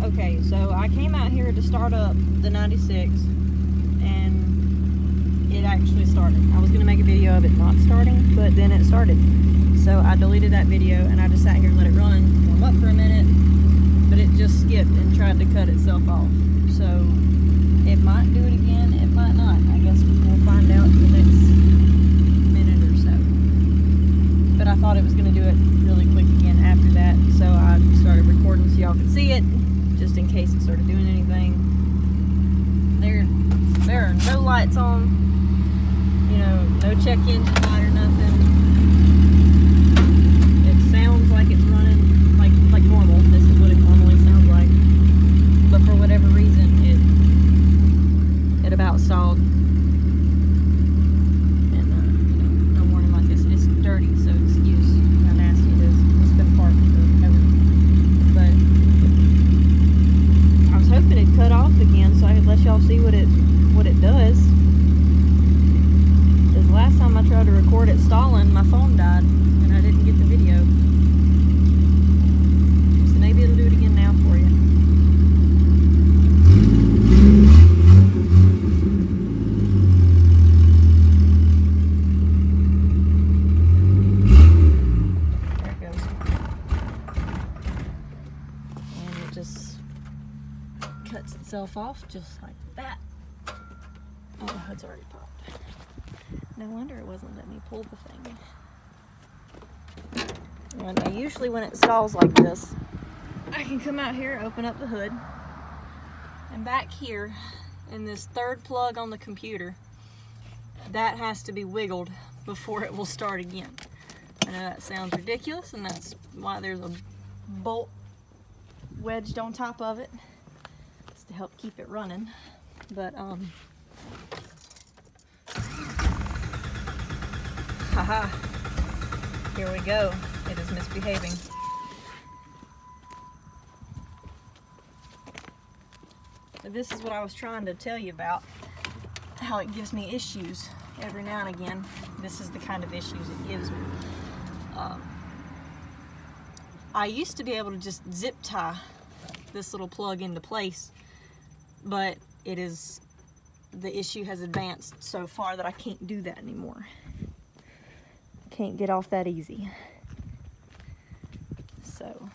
Okay, so I came out here to start up the 96 and it actually started. I was gonna make a video of it not starting, but then it started. So I deleted that video and I just sat here and let it run, warm up for a minute, but it just skipped and tried to cut itself off. So it might do it again, it might not. I guess we'll find out in the next minute or so. But I thought it was gonna do it really quick again after that, so I started recording so y'all could see it, just in case it started doing anything. There are no lights on, you know, no check engine light or nothing. It sounds like it's running like normal. This is what it normally sounds like. But for whatever reason, it about stalled. And you know, no warning like this. It's dirty, so excuse how nasty it is. It's been parked forever. But I was hoping it'd cut off again so I could let y'all see what it does. Because last time I tried to record it stalling, my phone died and I didn't get the video. So maybe it'll do it again now for you. There it goes. And it just cuts itself off just like that. Oh, the hood's already popped. No wonder it wasn't letting me pull the thing. And usually when it stalls like this, I can come out here, open up the hood, and back here in this third plug on the computer, that has to be wiggled before it will start again. I know that sounds ridiculous, and that's why there's a bolt wedged on top of it. It's to help keep it running. But haha, here we go. It is misbehaving. This is what I was trying to tell you about, how it gives me issues every now and again. This is the kind of issues it gives me. I used to be able to just zip tie this little plug into place, but the issue has advanced so far that I can't do that anymore. Can't get off that easy. So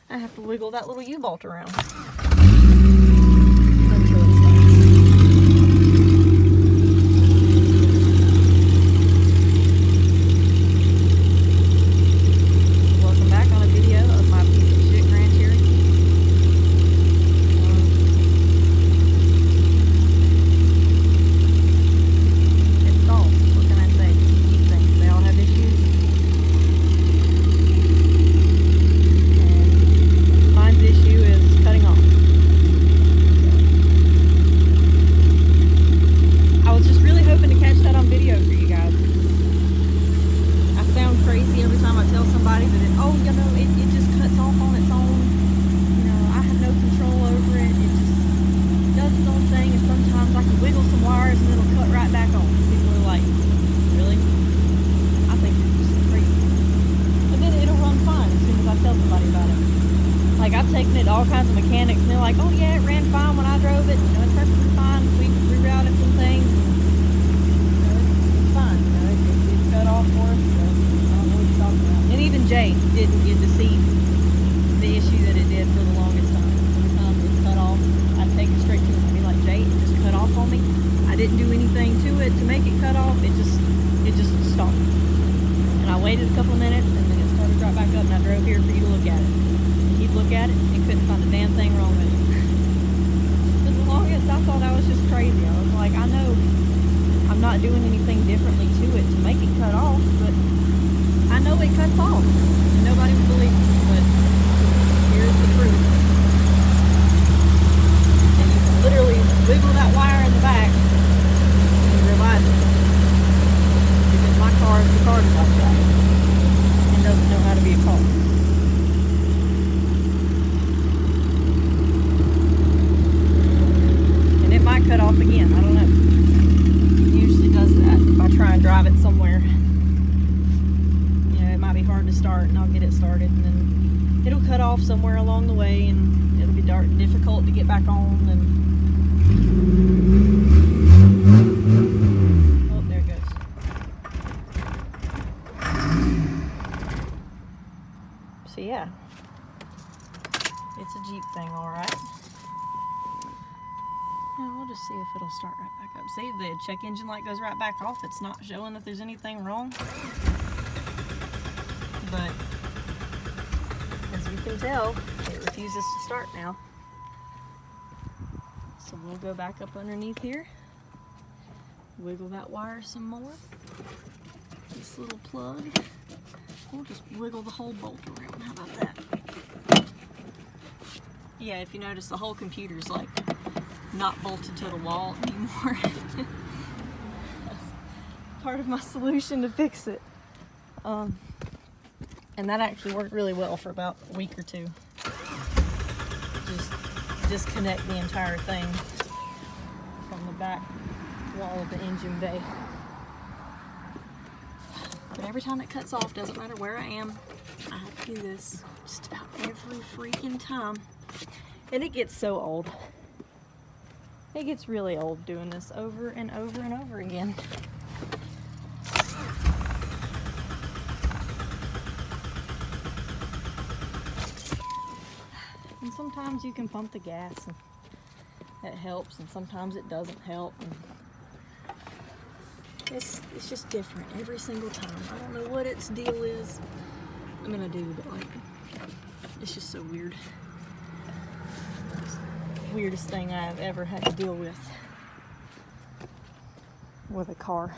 I have to wiggle that little U-bolt around until it starts. Welcome back on a video of my piece of shit Grand Cherokee. It's stalled. What can I say? These things, they all have issues. And mine's issue is cutting off. I was just really hoping to catch that on video for you guys. I sound crazy every time I tell somebody that it just cuts off on its own. You know, I have no control over it. It just does its own thing, and sometimes I can wiggle some wires and it'll cut right back on. People are like, really? I think you're just crazy. But then it'll run fine as soon as I tell somebody about it. Like, I've taken it to all kinds of mechanics and they're like, oh yeah, it ran fine when I drove it. You know, it's perfectly fine. We rerouted some things. You know, it's fine. You know, it's cut off for us. So I don't know what you're talking about. And even Jay didn't get to see the issue that it did for the longest time. Every time it's cut off, I'd take it straight to him. I'd be like, Jay, it just cut off on me. I didn't do anything to it to make it cut off. It just stopped. And I waited a couple of minutes and then it started right back up, and I drove here for you to look at it. And he'd look at it and couldn't find a damn thing wrong with it. For the longest, I thought I was just crazy. I was like, I know I'm not doing anything differently to it to make it cut off, but I know it cuts off. And nobody would believe me, but here's the truth. And you can literally wiggle that wire in the back and realize it. Because my car is retarded like that and doesn't know how to be a car. And it might cut off again, I don't know. It usually does that if I try and drive it somewhere. You know, it might be hard to start and I'll get it started and then it'll cut off somewhere along the way, and difficult to get back on. And oh, there it goes. So yeah, it's a Jeep thing, all right. Yeah, we'll just see if it'll start right back up. See, the check engine light goes right back off. It's not showing that there's anything wrong. But as you can tell, it refuses to start now. So we'll go back up underneath here, wiggle that wire some more. This little plug, we'll just wiggle the whole bolt around. How about that? Yeah, if you notice, the whole computer's like not bolted to the wall anymore. That's part of my solution to fix it. And that actually worked really well for about a week or two. Just disconnect the entire thing from the back wall of the engine bay. But every time it cuts off, doesn't matter where I am, I have to do this just about every freaking time. And it gets so old. It gets really old doing this over and over and over again. And sometimes you can pump the gas and it helps, and sometimes it doesn't help. And it's just different every single time. I don't know what its deal is. I mean, I do, but like, it's just so weird. It's the weirdest thing I have ever had to deal with a car.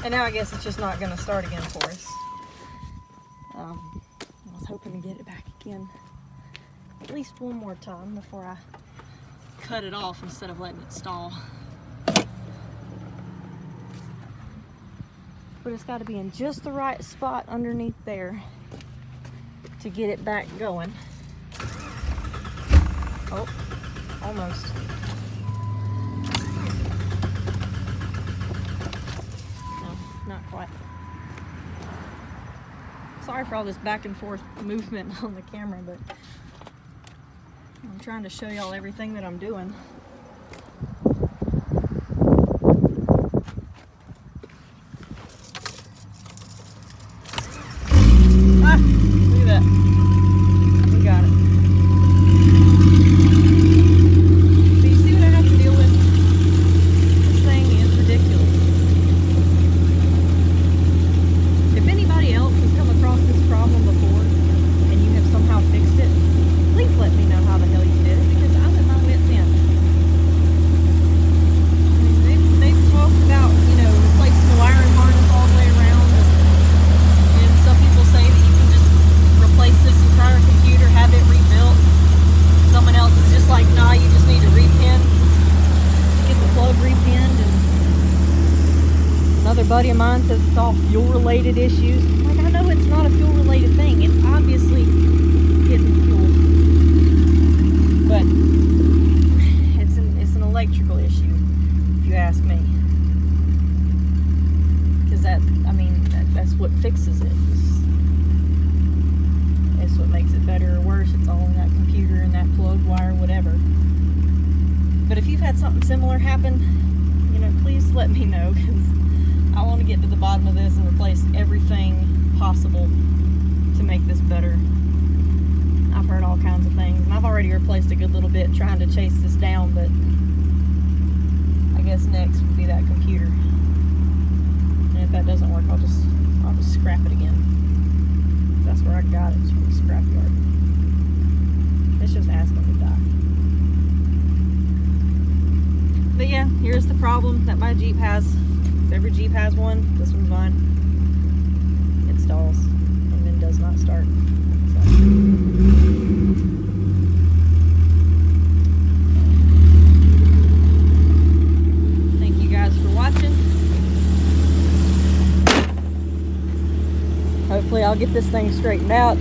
And now I guess it's just not going to start again for us. I was hoping to get it back again at least one more time before I cut it off instead of letting it stall. But it's got to be in just the right spot underneath there to get it back going. Oh, almost. Not quite. Sorry for all this back and forth movement on the camera, but I'm trying to show y'all everything that I'm doing. Ah, look at that. We got it. So you see what I have to deal with? This thing is ridiculous. If anybody else has come across this problem before and you have somehow fixed it, please let me know how the hell you did it, because I'm at my wit's end. I mean, they've talked about, you know, replacing the wiring harness all the way around, and some people say that you can just replace this entire computer, have it rebuilt. Someone else is just like, nah, you just need to repin, get the plug repinned. And another buddy of mine says it's all fuel-related issues. Like, I know it's not a fuel-related thing. It's obviously getting fuel. But it's an electrical issue, if you ask me. Because that's what fixes it. It's what makes it better or worse. It's all in that computer and that plug wire, whatever. But if you've had something similar happen, you know, please let me know, because I want to get to the bottom of this and replace everything possible to make this better. I've heard all kinds of things, and I've already replaced a good little bit trying to chase this down, but I guess next would be that computer. And if that doesn't work, I'll just scrap it again. That's where I got it, it's from the scrapyard. It's just asking to die. But yeah, here's the problem that my Jeep has. Every Jeep has one. This one's mine. It stalls and then does not start. So. Thank you guys for watching. Hopefully I'll get this thing straightened out.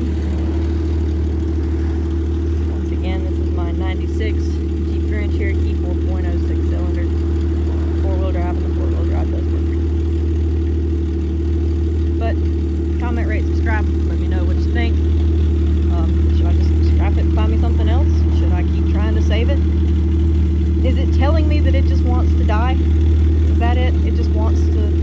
Once again, this is my 96 Jeep Grand Cherokee 4.0 6-cylinder. 4-wheel drive, and the 4-wheel drive does work. scrap. Let me know what you think. Should I just scrap it and find me something else? Should I keep trying to save it? Is it telling me that it just wants to die? Is that it? It just wants to